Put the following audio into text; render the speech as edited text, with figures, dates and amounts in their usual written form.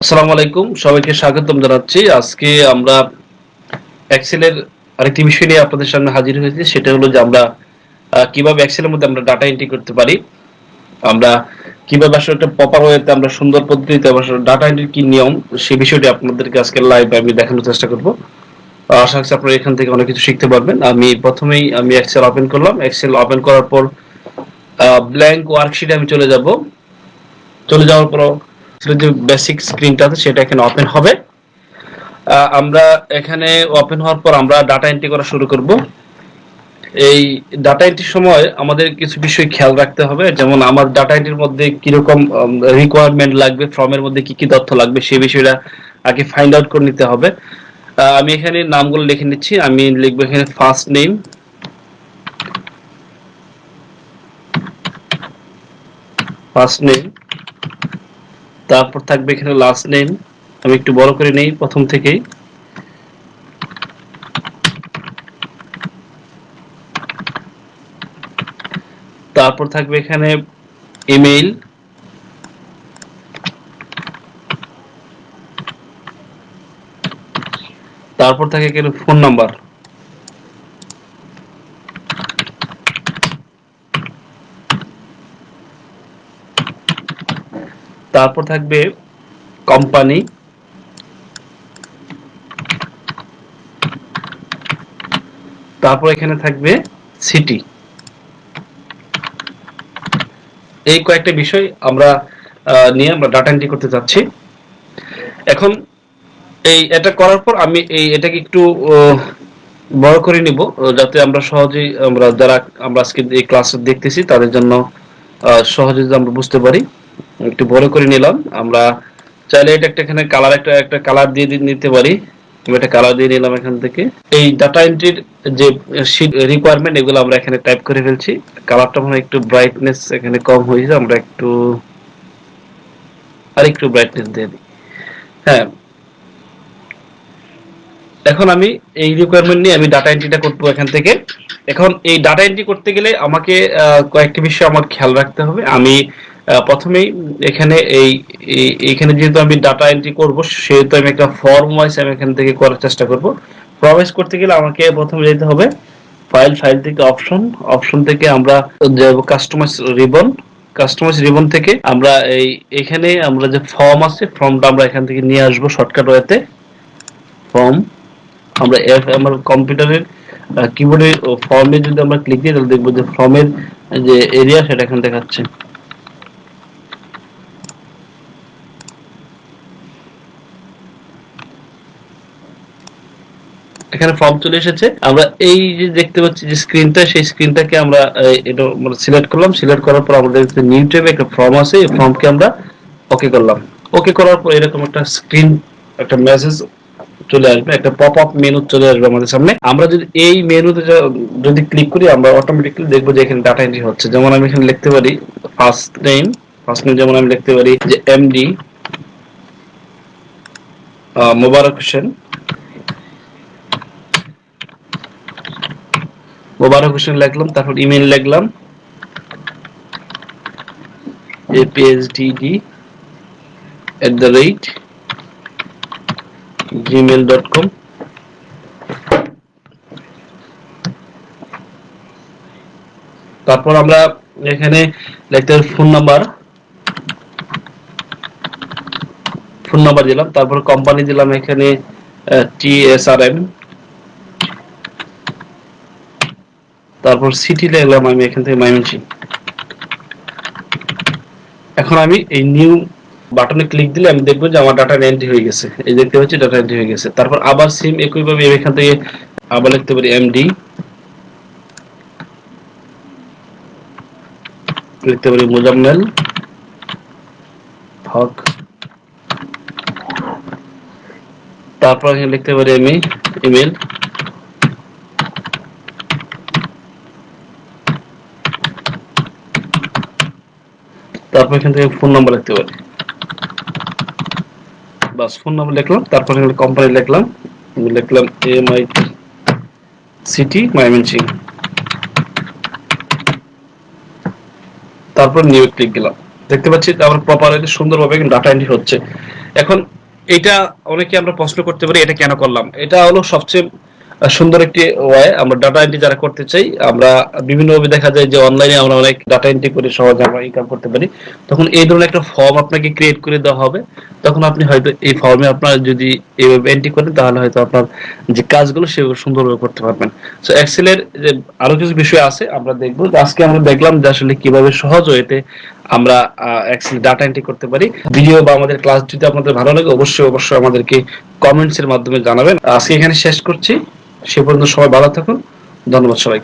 আসসালামু আলাইকুম, সবাইকে স্বাগতম জানাচ্ছি। আজকে আমরা এক্সেলের আরেকটি বিষয় নিয়ে আপনাদের সামনে হাজির হয়েছি। সেটা হলো যে আমরা কিভাবে এক্সেলের মধ্যে আমরা ডাটা এন্ট্রি করতে পারি। আমরা কিভাবে আসলে একটা প্রপার ওয়েতে আমরা সুন্দর পদ্ধতিতে আসলে ডাটা এন্ট্রির কি নিয়ম, সেই বিষয়টি আপনাদেরকে আজকে লাইভ আমি দেখানোর চেষ্টা করব। আশা করছি আপনারা এখান থেকে অনেক কিছু শিখতে পারবেন। আমি এক্সেল ওপেন করলাম। এক্সেল ওপেন করার পর ব্ল্যাঙ্ক ওয়ার্কশিটে আমি চলে যাব। চলে যাওয়ার পর যে বেসিক স্ক্রিনটা আছে সেটা এখানে ওপেন হবে। আমরা এখানে ওপেন হওয়ার পর আমরা ডাটা এন্ট্রি করা শুরু করব। এই ডাটা এন্ট্রির সময় আমাদের কিছু বিষয় খেয়াল রাখতে হবে, যেমন আমার ডাটা এন্ট্রির মধ্যে কিরকম রিকোয়ারমেন্ট লাগবে, ফর্মের মধ্যে কি কি তথ্য লাগবে সেই বিষয়টা আগে ফাইন্ড আউট করে নিতে হবে। আমি এখানে নামগুলো লিখে নিচ্ছি। আমি লিখবো এখানে ফার্স্ট নেম, তারপর থাকবে এখানে লাস্ট নেম। আমি একটু বড় করে নেই প্রথম থেকেই। তারপর থাকবে এখানে ইমেইল, তারপর থাকে এখানে ফোন নাম্বার, তারপর থাকবে কোম্পানি, তারপর এখানে থাকবে সিটি। এই কয়েকটা বিষয় আমরা নিয়ে আমরা ডাটা এন্ট্রি করতে যাচ্ছি। এখন এটা করার পর আমি এটাকে একটু বড় করে নিব, যাতে আমরা সহজেই যারা আমরা আজকে এই ক্লাস দেখতেছি তাদের জন্য সহজে আমরা বুঝতে পারি। একটু বড় করে নিলাম। আমরা চাইলে এটা এখানে কালার একটা কালার দিয়ে নিতে পারি। আমি একটা কালার দিয়ে নিলাম এখান থেকে। এই ডাটা এন্ট্রির যে রিকোয়ারমেন্ট এগুলো আমরা এখানে টাইপ করে ফেলছি। কালারটা মনে হয় একটু ব্রাইটনেস এখানে কম হয়েছে, আমরা আরেকটু ব্রাইটনেস দিয়ে দিই। হ্যাঁ, এখন আমি এই রিকোয়ারমেন্ট নিয়ে আমি ডাটা এন্ট্রিটা করবো এখান থেকে। এখন এই ডাটা এন্ট্রি করতে গেলে আমাকে কয়েকটি বিষয় আমার খেয়াল রাখতে হবে। আমি প্রথমেই এখানে এইখানে যেহেতু আমি ডাটা এন্ট্রি করব, সেহেতু আমি একটা ফর্ম ওয়াইজ আমি এখান থেকে করার চেষ্টা করব। ফর্ম ওয়াইজ করতে গেলে আমাকে প্রথমে যেতে হবে ফাইল থেকে অপশন থেকে আমরা যাব কাস্টমাইজ রিবন থেকে আমরা এখানে আমরা যে ফর্ম আছে ফর্মটা আমরা এখান থেকে নিয়ে আসবো শর্টকাট ওয়েতে। ফর্ম আমরা আমার কম্পিউটারের কিবোর্ডে ফর্মে যদি আমরা ক্লিক দিই তাহলে দেখবো যে ফর্মের যে এরিয়া সেটা এখানে দেখাচ্ছে। এখানে ফর্ম চলে এসেছে। আমরা এই যে দেখতে পাচ্ছি যে স্ক্রিনটা, সেই স্ক্রিনটাকে আমরা এটা সিলেক্ট করলাম। সিলেক্ট করার পর আমাদের নিউ ট্যাবে একটা ফর্ম আছে, এই ফর্মকে আমরা ওকে করলাম। ওকে করার পর এরকম একটা স্ক্রিন, একটা মেসেজ চলে আসবে, একটা পপ আপ মেনু চলে আসবে আমাদের সামনে। আমরা যদি এই মেনুতে যদি ক্লিক করি আমরা অটোমেটিক্যালি দেখবো যে এখানে ডাটা এন্ট্রি হচ্ছে। যেমন আমি এখানে লিখতে পারি ফার্স্ট নেম যেমন আমি লিখতে পারি যে এমডি মোবারক হোসেন লিখলাম। তারপর ইমেল লিখলাম apsdd@gmail.com। তারপর আমরা এখানে লিখতে হবে ফোন নাম্বার দিলাম। তারপর কোম্পানি দিলাম এখানে TSRM। তারপর সিটি লিখলাম আমি এখান থেকে ময়মনসিংহ। এখন আমি এই নিউ বাটনে ক্লিক দিলে আমি দেখবো যে আমার ডাটা এন্ট্রি হয়ে গেছে। এই দেখতে পাচ্ছি ডাটা এন্ট্রি হয়ে গেছে। তারপর আবার সেম একইভাবে এখান থেকে আবার লিখতে পারি এমডি, লিখতে পারি মোজাম্মেল হক। তারপর এখানে লিখতে পারি আমি ইমেল। তারপর এখান থেকে ফোন নাম্বার লিখতে পারি। বাস, ফোন নাম্বার লিখলাম। তারপর এখানে কোম্পানি লিখলাম, MIT সিটি ময়মনসিংহ। তারপর নিউ ক্লিক দিলাম। দেখতে পাচ্ছি আমার প্রপারলি সুন্দরভাবে ডাটা এন্ট্রি হচ্ছে। এখন এটা অনেকে আমরা প্রশ্ন করতে পারি এটা কেন করলাম, এটা হলো সবচেয়ে সুন্দর একটি ওয়ে। আমরা ডাটা এন্ট্রি যারা করতে চাই, আমরা বিভিন্নভাবে দেখা যায় যে অনলাইনে আমরা অনেক ডাটা এন্ট্রি করে সহজে আমরা ইনকাম করতে পারি। তখন এই ধরনের একটা ফর্ম আপনাকে ক্রিয়েট করে দেওয়া হবে। তখন আপনি হয়তো এই ফর্মে আপনার যদি এইভাবে এন্ট্রি করেন তাহলে হয়তো আপনার যে কাজগুলো সেগুলো সুন্দরভাবে করতে পারবেন। সো এক্সেলের যে আরো কিছু বিষয় আছে আমরা দেখবো। আজকে আমরা দেখলাম যে আসলে কিভাবে সহজ ওয়েতে আমরা এক্সেল ডাটা এন্ট্রি করতে পারি। ভিডিও বা আমাদের ক্লাস যদি আপনাদের ভালো লাগে অবশ্যই অবশ্যই আমাদেরকে কমেন্টস এর মাধ্যমে জানাবেন। আজকে এখানে শেষ করছি। সে পর্যন্ত সবাই ভালো থাকুন। ধন্যবাদ সবাইকে।